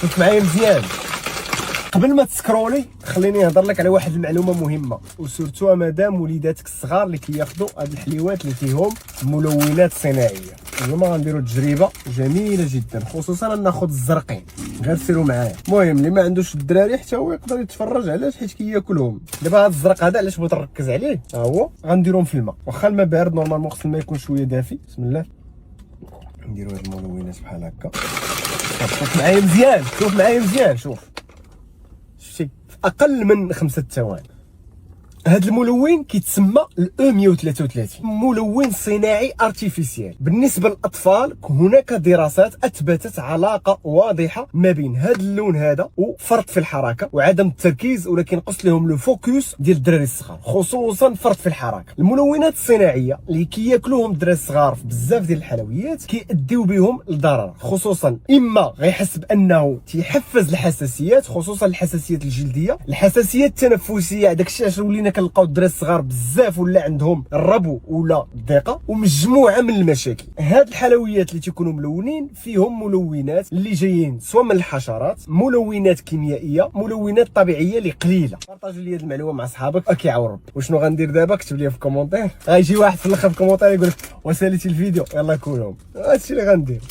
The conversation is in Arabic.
شوف معايا مزيان. قبل ما تسكرولي خليني نهضر لك على واحد المعلومه مهمه، وسورتو مادام وليداتك الصغار اللي كياخذوا هاد الحليوات اللي فيهم ملونات صناعيه. اليوم غنديروا تجربه جميله جدا، خصوصا ناخذ الزرقين. غير سيروا معايا. المهم اللي ما عندوش الدراري حتى هو يقدر يتفرج، علاش؟ حيت كياكلهم. دابا هاد الزرق هذا علاش بغيت نركز عليه، ها هو غنديرهم في الماء، واخا الماء بارد نورمالمون خص الماء يكون شويه دافي. بسم الله. نديروا هاد الملونات بحال هكا. شوف معايا مزيان، شوف معايا مزيان، شوف شتي في اقل من 5 ثواني. هذا الملون كيتسمى الاو 133، ملون صناعي ارتيفيسيال. بالنسبه للاطفال هناك دراسات اثبتت علاقه واضحه ما بين هذا اللون هذا وفرط في الحركه وعدم التركيز، ولكن قص لهم لو فوكس ديال الدراري الصغار، خصوصا فرط في الحركه. الملونات الصناعيه اللي كياكلوهم الدراري الصغار في بزاف ديال الحلويات كيؤديو بهم لضرر، خصوصا اما غيحس بانه تيحفز الحساسيات، خصوصا الحساسيات الجلديه، الحساسيات التنفسيه. داكشي علاش ولينا كنلقاو الدراري الصغار بزاف ولا عندهم الربو ولا الضيقه ومجموعه من المشاكل. هاد الحلويات اللي تيكونوا ملونين فيهم ملونات اللي جايين سواء من الحشرات، ملونات كيميائيه، ملونات طبيعيه اللي قليله. بارطاجوا لي هاد المعلومه مع صحابك كيعاون ربي. وشنو غندير دابا؟ كتب لي في الكومونتير، غيجي واحد في الاخر في الكومونتير يقول لك وساليتي الفيديو، يلاه كولهم. هادشي اللي غندير.